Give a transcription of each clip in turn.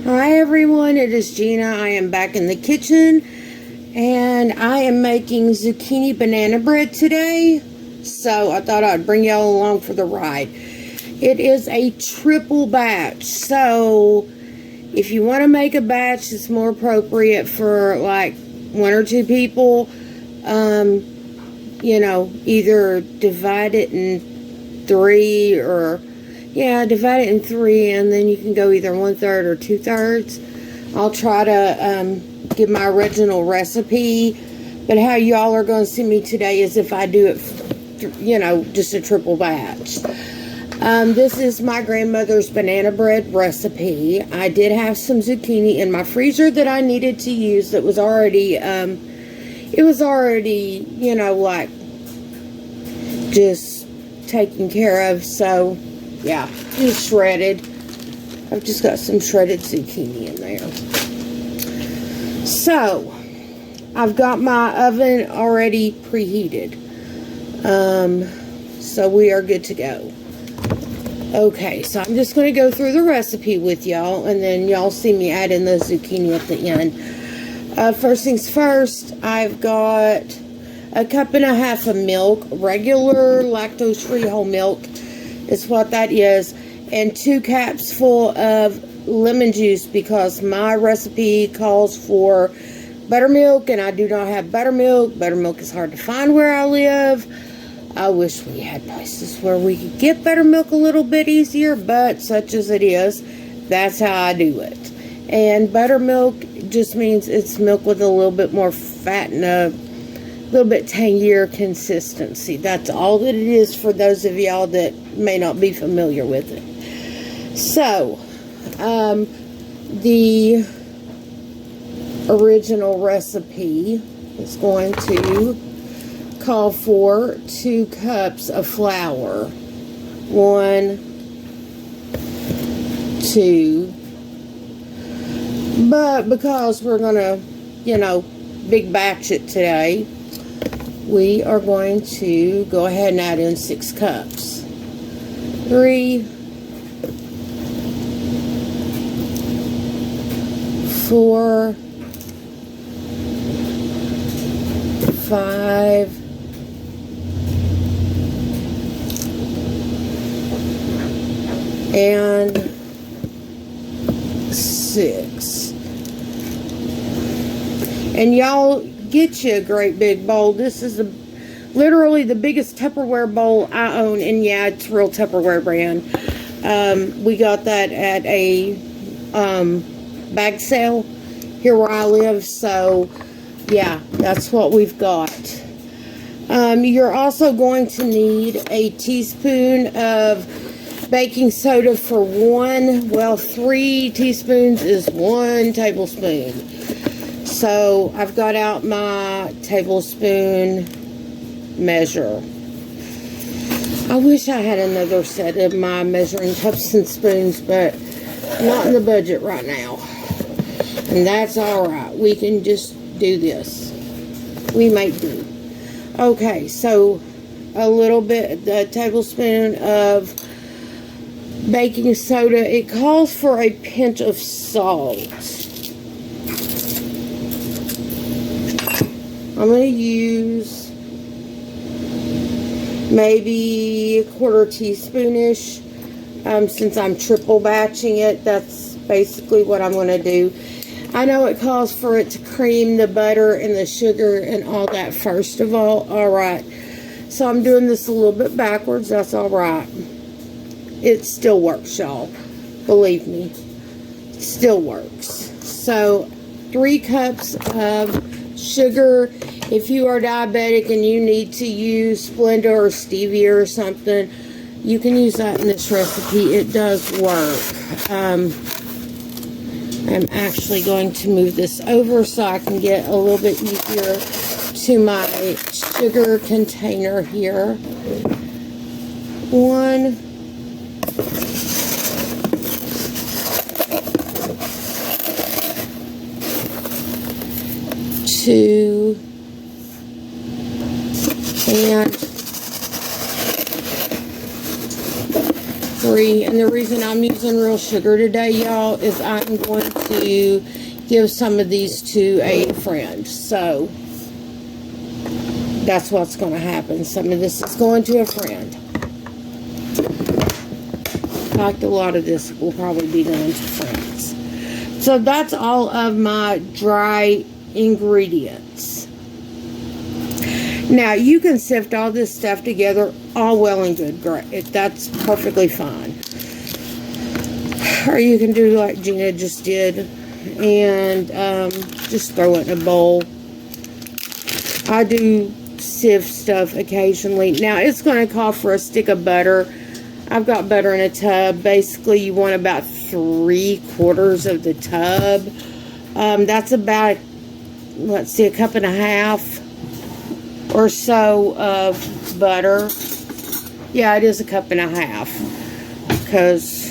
Hi everyone, it is Gina. I am back in the kitchen and I am making zucchini banana bread today. So I thought I'd bring y'all along for the ride. It is a triple batch. So if you want to make a batch that's more appropriate for like 1 or 2 people, you know, either divide it in 3 or divide it in 3, and then you can go either 1/3 or 2/3. I'll try to give my original recipe, but how y'all are going to see me today is if I do it, you know, just a triple batch. This is my grandmother's banana bread recipe. I did have some zucchini in my freezer that I needed to use that was already, it was already, you know, like, just taken care of, so yeah, just shredded. I've just got some shredded zucchini in there. So, I've got my oven already preheated. So we are good to go. Okay, so I'm just going to go through the recipe with y'all, and then y'all see me add in the zucchini at the end. First things first, I've got 1.5 cups of milk, regular lactose-free whole milk is what that is, and 2 cups full of lemon juice because my recipe calls for buttermilk and I do not have buttermilk. Buttermilk is hard to find where I live. I wish we had places where we could get buttermilk a little bit easier, but such as it is, that's how I do it. And buttermilk just means it's milk with a little bit more fat and a little bit tangier consistency. That's all that it is for those of y'all that may not be familiar with it. So, the original recipe is going to call for 2 cups of flour. 1, 2. But because we're gonna, you know, big batch it today, we are going to go ahead and add in 6 cups. 3, 4, 5, 6. And y'all get you a great big bowl. This is literally the biggest Tupperware bowl I own, and yeah, it's real Tupperware brand. We got that at a bag sale here where I live, so yeah, that's what we've got. You're also going to need a teaspoon of baking soda for 3 teaspoons is 1 tablespoon. So I've got out my tablespoon measure. I wish I had another set of my measuring cups and spoons, but not in the budget right now. And that's alright. We can just do this. We make do. Okay, so a little bit, a tablespoon of baking soda. It calls for a pinch of salt. I'm going to use maybe 1/4 teaspoon-ish. Since I'm triple batching it, that's basically what I'm going to do. I know it calls for it to cream the butter and the sugar and all that first of all. Alright. So I'm doing this a little bit backwards. That's alright. It still works, y'all. Believe me. It still works. So 3 cups of sugar. If you are diabetic and you need to use Splenda or stevia or something, you can use that in this recipe. It does work. I'm actually going to move this over so I can get a little bit easier to my sugar container here. 1, 2, and 3. And the reason I'm using real sugar today, y'all, is I'm going to give some of these to a friend. So, that's what's going to happen. Some of this is going to a friend. In fact, a lot of this will probably be going to friends. So, that's all of my dry ingredients. Now, you can sift all this stuff together, all well and good. Great. That's perfectly fine. Or you can do like Gina just did and just throw it in a bowl. I do sift stuff occasionally. Now, it's going to call for a stick of butter. I've got butter in a tub. Basically, you want about 3/4 of the tub. That's about, let's see, a cup and a half or so of butter. Yeah, it is a cup and a half, because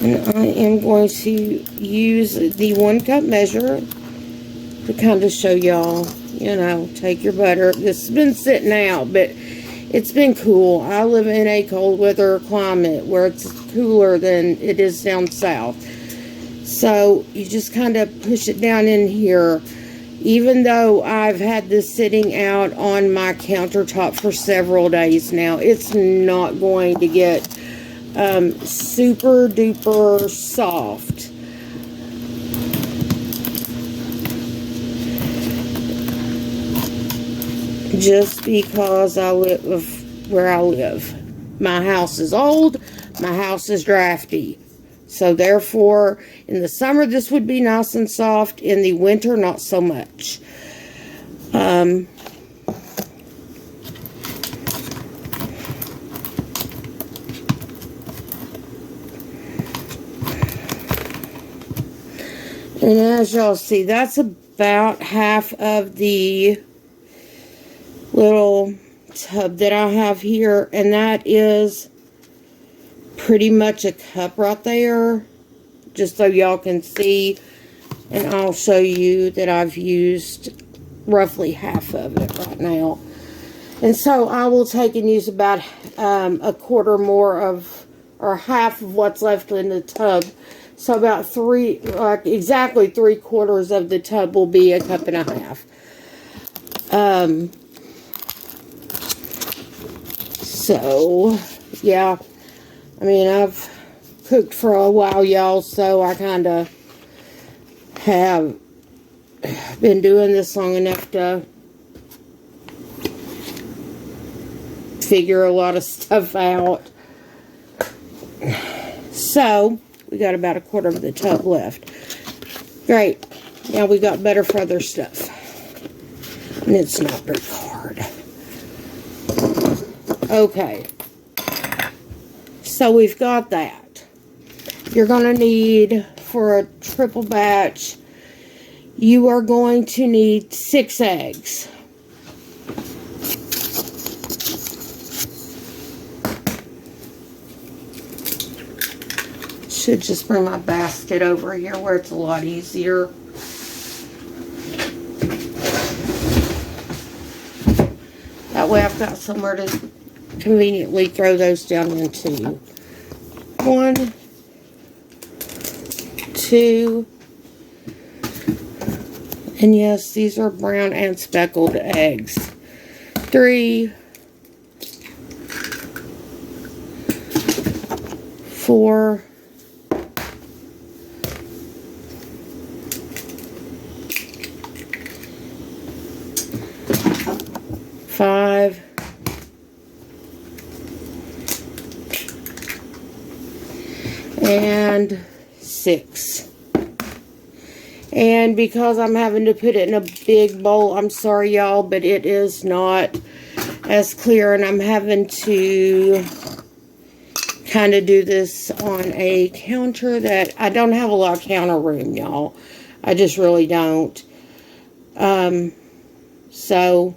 and I am going to use the 1 cup measure to kind of show y'all, you know, take your butter. This has been sitting out, but it's been cool. I live in a cold weather climate where it's cooler than it is down south. So you just kind of push it down in here. Even though I've had this sitting out on my countertop for several days now, it's not going to get super duper soft. Just because I live where I live. My house is old. My house is drafty. So therefore, in the summer, this would be nice and soft. In the winter, not so much. And as y'all see, that's about half of the little tub that I have here. And that is pretty much a cup right there, just so y'all can see. And I'll show you that I've used roughly half of it right now. And so I will take and use about a quarter more of, or half of what's left in the tub. So about exactly 3/4 of the tub will be a cup and a half. So yeah, I mean, I've cooked for a while, y'all, so I kind of have been doing this long enough to figure a lot of stuff out. So, we got about a quarter of the tub left. Great. Now we got better for other stuff. And it's not very hard. Okay. So we've got that. You're going to need, for a triple batch, you are going to need 6 eggs. Should just bring my basket over here where it's a lot easier. That way I've got somewhere to conveniently throw those down into. 1, 2, and yes, these are brown and speckled eggs. 3, 4, 5, and 6. And because I'm having to put it in a big bowl, I'm sorry y'all, but it is not as clear, and I'm having to kind of do this on a counter that I don't have a lot of counter room, y'all. I just really don't. So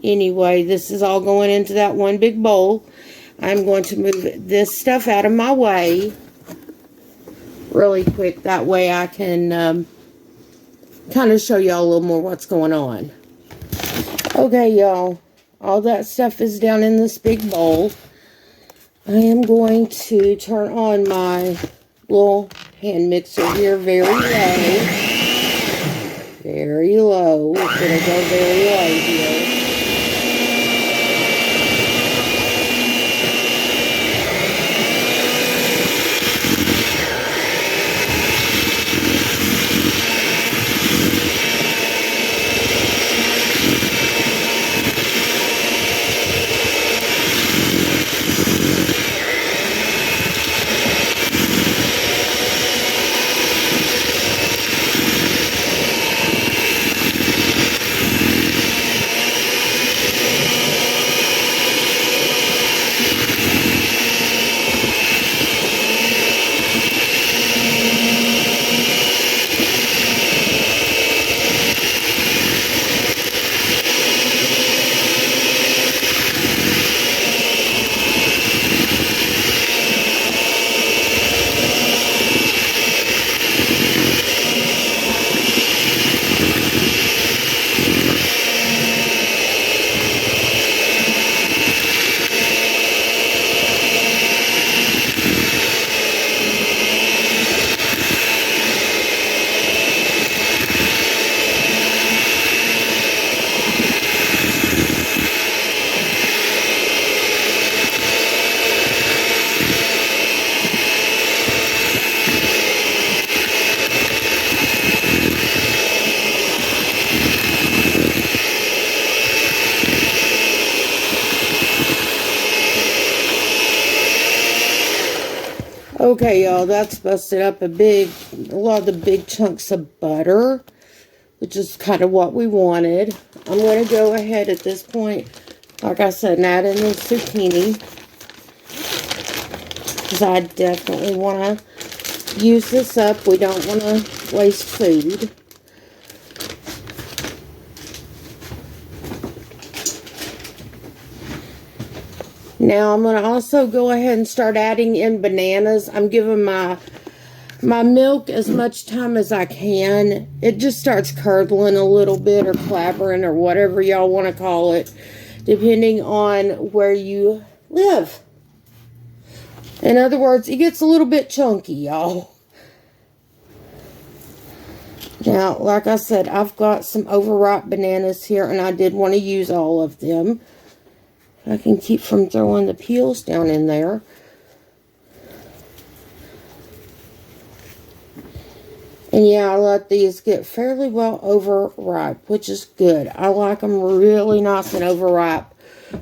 anyway, this is all going into that one big bowl. I'm going to move this stuff out of my way really quick. That way I can kind of show y'all a little more what's going on. Okay, y'all. All that stuff is down in this big bowl. I am going to turn on my little hand mixer here very low. Very low. It's going to go very low here. Okay, y'all, that's busted up a lot of the big chunks of butter, which is kind of what we wanted. I'm going to go ahead at this point, like I said, and add in the zucchini, because I definitely want to use this up. We don't want to waste food. Now, I'm going to also go ahead and start adding in bananas. I'm giving my milk as much time as I can. It just starts curdling a little bit or clabbering or whatever y'all want to call it, depending on where you live. In other words, it gets a little bit chunky, y'all. Now, like I said, I've got some overripe bananas here, and I did want to use all of them. I can keep from throwing the peels down in there. And yeah, I let these get fairly well overripe, which is good. I like them really nice and overripe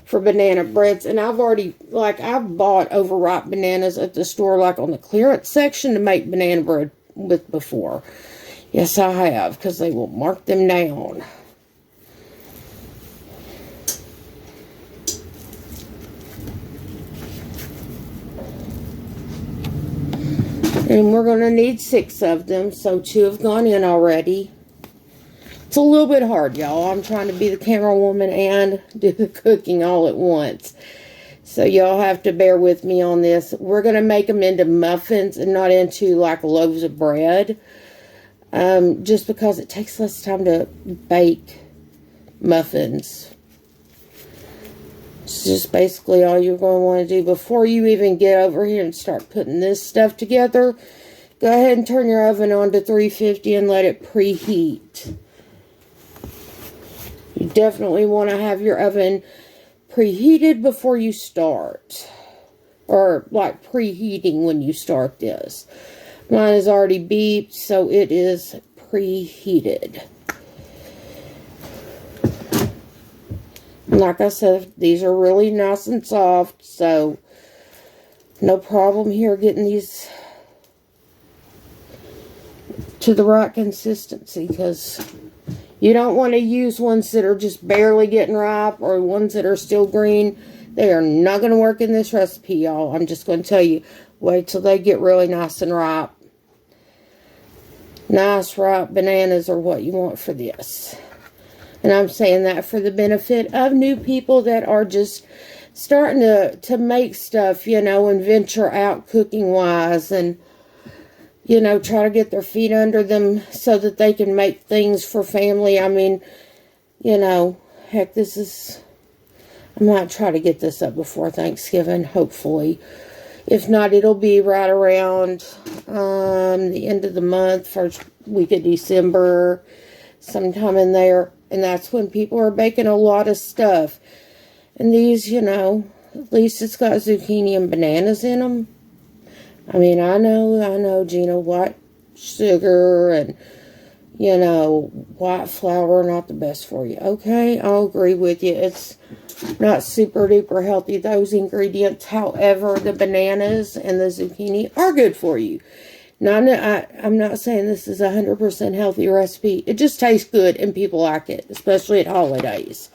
for banana breads. And I've bought overripe bananas at the store, like on the clearance section, to make banana bread with before. Yes, I have, because they will mark them down. And we're going to need 6 of them, so 2 have gone in already. It's a little bit hard, y'all. I'm trying to be the camera woman and do the cooking all at once. So y'all have to bear with me on this. We're going to make them into muffins and not into like loaves of bread. Just because it takes less time to bake muffins. It's just basically all you're going to want to do before you even get over here and start putting this stuff together. Go ahead and turn your oven on to 350 and let it preheat. You definitely want to have your oven preheated before you start. Or like preheating when you start this. Mine is already beeped, so it is preheated. Like I said, these are really nice and soft, so no problem here getting these to the right consistency, because you don't want to use ones that are just barely getting ripe or ones that are still green. They are not going to work in this recipe, y'all. I'm just going to tell you, wait till they get really nice and ripe. Nice ripe bananas are what you want for this. And I'm saying that for the benefit of new people that are just starting to make stuff, you know, and venture out cooking-wise. And, you know, try to get their feet under them so that they can make things for family. I mean, you know, heck, this is... I might try to get this up before Thanksgiving, hopefully. If not, it'll be right around the end of the month, first week of December, sometime in there. And that's when people are baking a lot of stuff. And these, you know, at least it's got zucchini and bananas in them. I mean, I know, Gina, white sugar and, you know, white flour are not the best for you. Okay, I'll agree with you. It's not super duper healthy, those ingredients. However, the bananas and the zucchini are good for you. Now, I'm not saying this is a 100% healthy recipe. It just tastes good and people like it, especially at holidays.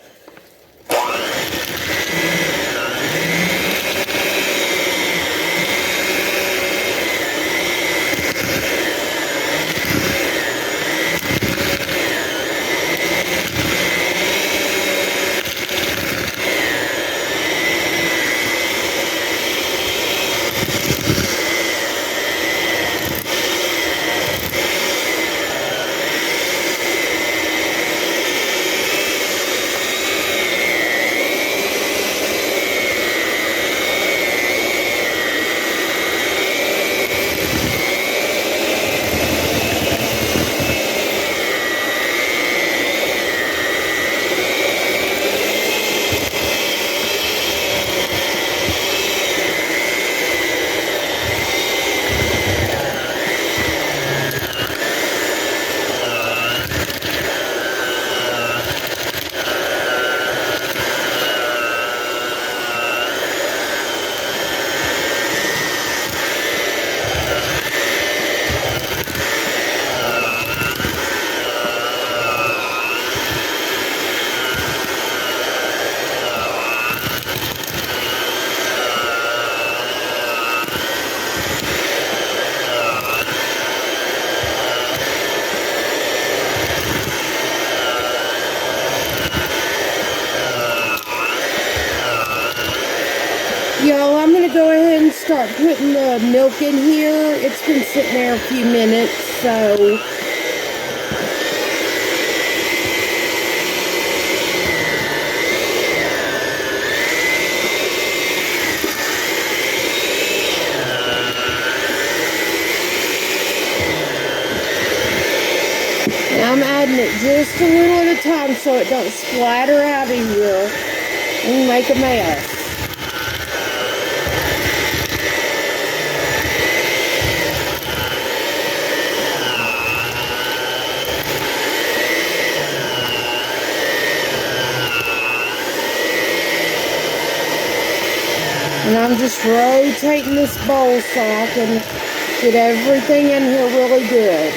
Y'all, I'm going to go ahead and start putting the milk in here. It's been sitting there a few minutes, so... And I'm adding it just a little at a time so it don't splatter out of here and make a mess. And I'm just rotating this bowl so I can get everything in here really good.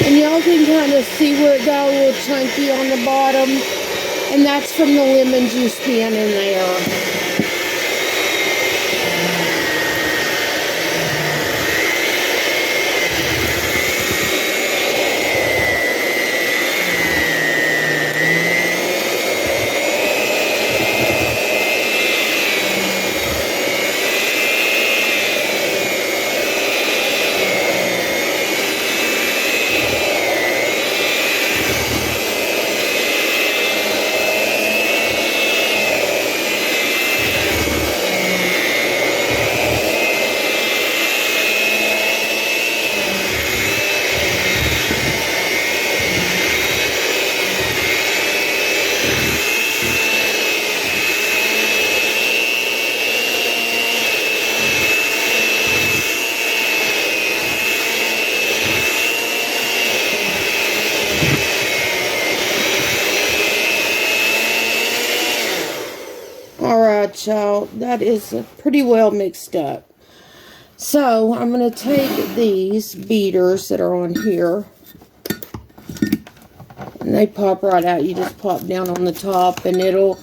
And y'all can kind of see where it got a little chunky on the bottom. And that's from the lemon juice being in there. Alright, y'all, that is pretty well mixed up. So, I'm going to take these beaters that are on here, and they pop right out. You just pop down on the top, and it'll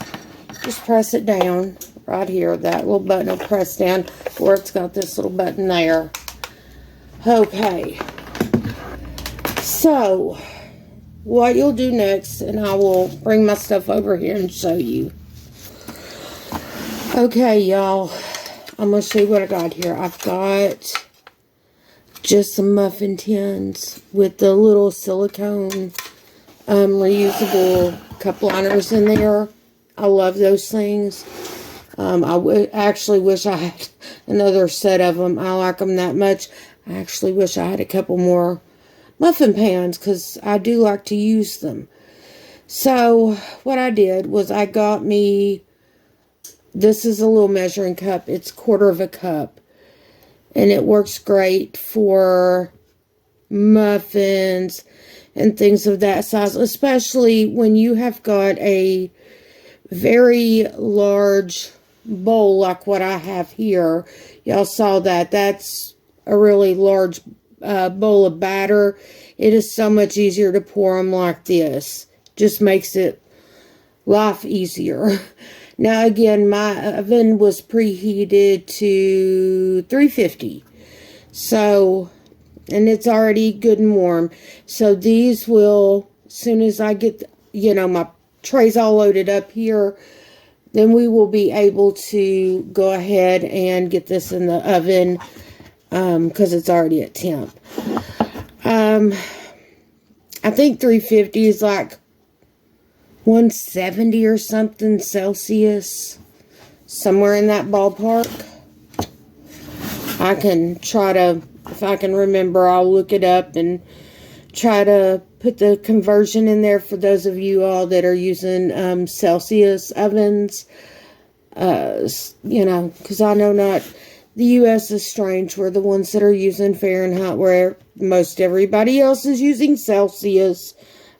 just press it down right here. That little button will press down where it's got this little button there. Okay. So, what you'll do next, and I will bring my stuff over here and show you. Okay, y'all, I'm going to show you what I got here. I've got just some muffin tins with the little silicone reusable cup liners in there. I love those things. I actually wish I had another set of them. I like them that much. I actually wish I had a couple more muffin pans because I do like to use them. So what I did was I got me, this is a little measuring cup. It's 1/4 of a cup. And it works great for muffins and things of that size, especially when you have got a very large bowl like what I have here. Y'all saw that. That's a really large bowl of batter. It is so much easier to pour them like this. Just makes it life easier. Now again, my oven was preheated to 350. So, and it's already good and warm. So these will, as soon as I get, my trays all loaded up here, then we will be able to go ahead and get this in the oven because it's already at temp. I think 350 is like 170 or something Celsius, somewhere in that ballpark. I can try to, if I can remember, I'll look it up and try to put the conversion in there for those of you all that are using Celsius ovens. Because I know not, the U.S. is strange. We're the ones that are using Fahrenheit where most everybody else is using Celsius.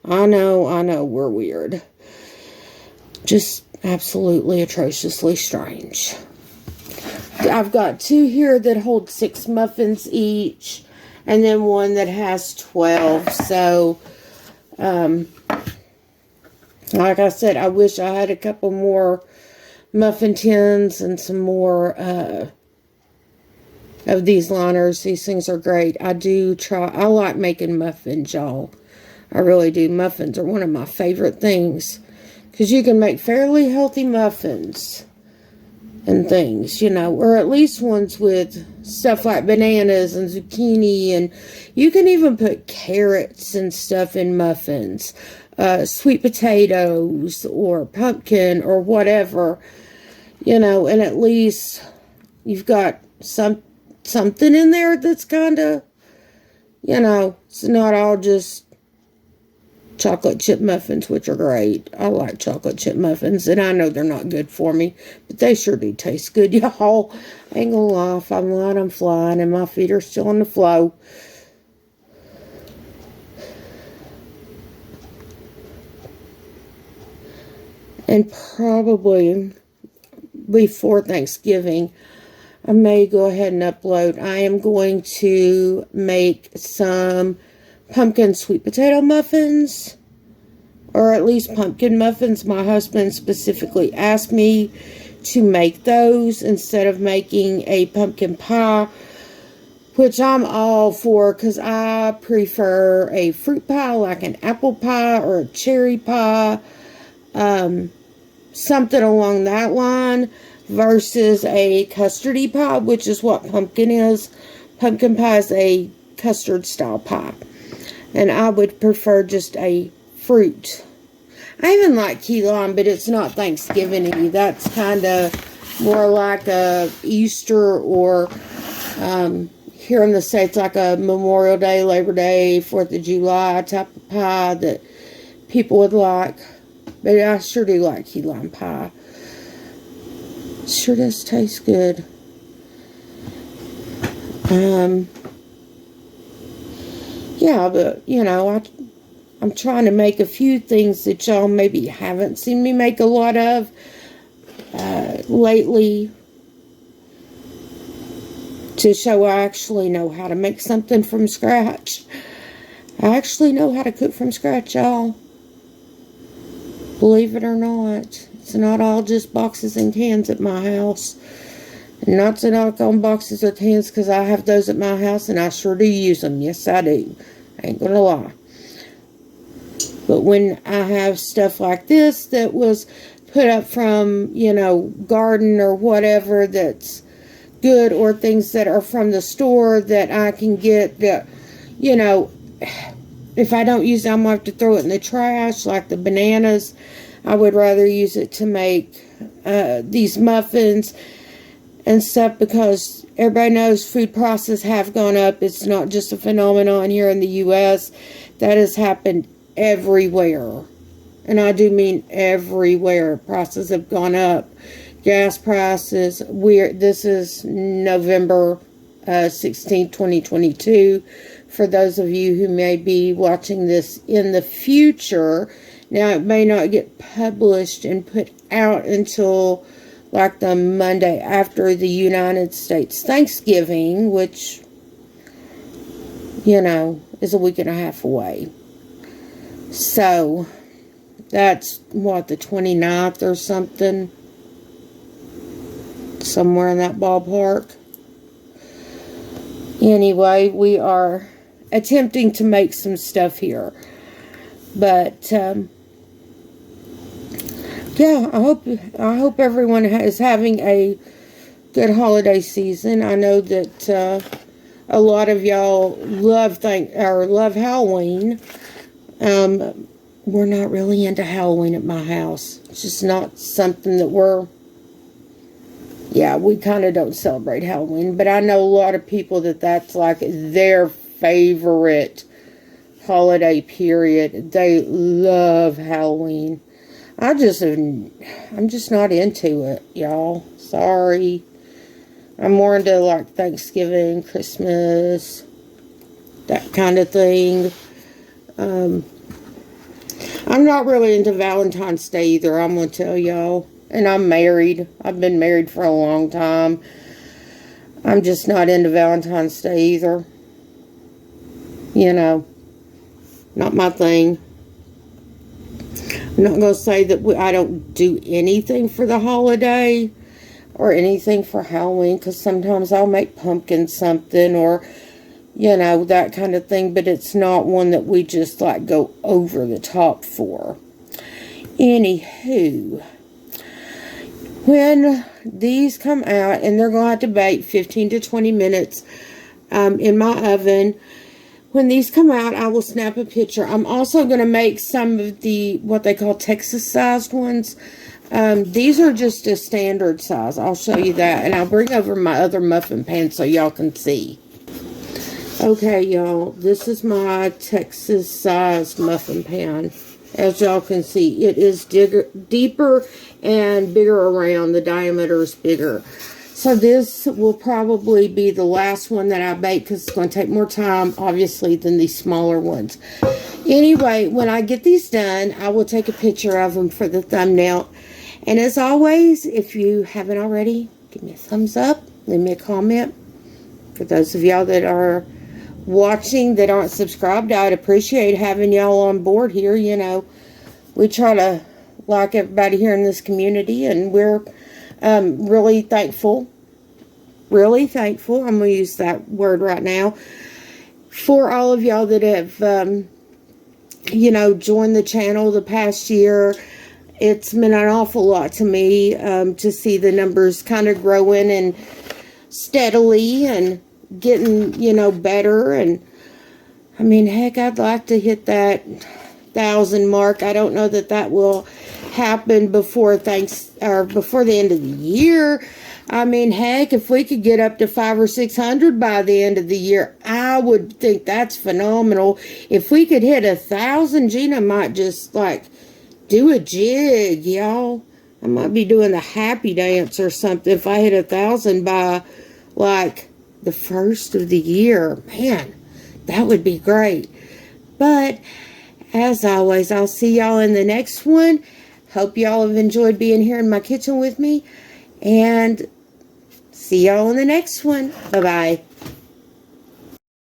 I know, we're weird. Just absolutely atrociously strange. I've got 2 here that hold 6 muffins each, and then one that has 12. So, like I said, I wish I had a couple more muffin tins and some more of these liners. These things are great. I like making muffins, y'all. I really do. Muffins are one of my favorite things. Because you can make fairly healthy muffins and things, or at least ones with stuff like bananas and zucchini, and you can even put carrots and stuff in muffins, sweet potatoes or pumpkin or whatever, and at least you've got something in there that's kind of, it's not all just chocolate chip muffins, which are great. I like chocolate chip muffins, and I know they're not good for me, but they sure do taste good, y'all. Ain't gonna lie, if I'm lying, I'm flying, and my feet are still on the floor. And probably before Thanksgiving, I may go ahead and upload. I am going to make some pumpkin sweet potato muffins, or at least pumpkin muffins. My husband specifically asked me to make those instead of making a pumpkin pie, which I'm all for because I prefer a fruit pie, like an apple pie or a cherry pie, something along that line, versus a custardy pie, which is what pumpkin is. Pumpkin pie is a custard style pie. And I would prefer just a fruit. I even like key lime, but it's not Thanksgiving-y. That's kind of more like a Easter or here in the States, like a Memorial Day, Labor Day, 4th of July type of pie that people would like. But I sure do like key lime pie. Sure does taste good. Yeah, but, I'm trying to make a few things that y'all maybe haven't seen me make a lot of lately, to show I actually know how to make something from scratch. I actually know how to cook from scratch, y'all. Believe it or not. It's not all just boxes and cans at my house. And not to knock on boxes or cans, because I have those at my house and I sure do use them. Yes, I do. I ain't gonna lie. But when I have stuff like this that was put up from, garden or whatever, that's good, or things that are from the store that I can get that, you know, if I don't use it, I'm going to have to throw it in the trash, like the bananas. I would rather use it to make these muffins and stuff, because everybody knows food prices have gone up. It's not just a phenomenon here in the U.S. That has happened everywhere. And I do mean everywhere. Prices have gone up. Gas prices. This is November 16, 2022. For those of you who may be watching this in the future, now it may not get published and put out until like the Monday after the United States Thanksgiving, which, you know, is a week and a half away. So, that's, what, the 29th or something? Somewhere in that ballpark. Anyway, we are attempting to make some stuff here. But, yeah, I hope everyone is having a good holiday season. I know that a lot of y'all love Halloween. We're not really into Halloween at my house. It's just not something that we kind of don't celebrate Halloween. But I know a lot of people that's like their favorite holiday period. They love Halloween. I'm just not into it, y'all. Sorry. I'm more into like Thanksgiving, Christmas, that kind of thing. I'm not really into Valentine's Day either, I'm going to tell y'all. And I'm married. I've been married for a long time. I'm just not into Valentine's Day either. You know, not my thing. I'm not going to say that I don't do anything for the holiday or anything for Halloween, because sometimes I'll make pumpkin something or, you know, that kind of thing, but it's not one that we just like go over the top for. Anywho, when these come out, and they're going to have to bake 15 to 20 minutes in my oven. When these come out, I will snap a picture. I'm also going to make some of the, what they call Texas-sized ones. These are just a standard size. I'll show you that. And I'll bring over my other muffin pan so y'all can see. Okay, y'all. This is my Texas-sized muffin pan. As y'all can see, it is deeper and bigger around. The diameter is bigger. So this will probably be the last one that I bake, because it's going to take more time, obviously, than these smaller ones. Anyway, when I get these done, I will take a picture of them for the thumbnail. And as always, if you haven't already, give me a thumbs up, leave me a comment. For those of y'all that are watching that aren't subscribed, I'd appreciate having y'all on board here. You know, we try to like everybody here in this community, and we're really thankful. Really thankful. I'm going to use that word right now. For all of y'all that have, you know, joined the channel the past year. It's meant an awful lot to me to see the numbers kind of growing and steadily and getting, you know, better. And I mean, heck, I'd like to hit that 1,000 mark. I don't know that will happen before the end of the year. I mean, heck, if we could get up to 500 or 600 by the end of the year, I would think that's phenomenal. If we could hit 1,000, Gina might just like do a jig, y'all. I might be doing the happy dance or something if I hit 1,000 by like the first of the year. Man, that would be great. But as always, I'll see y'all in the next one. Hope y'all have enjoyed being here in my kitchen with me. And see y'all in the next one. Bye-bye.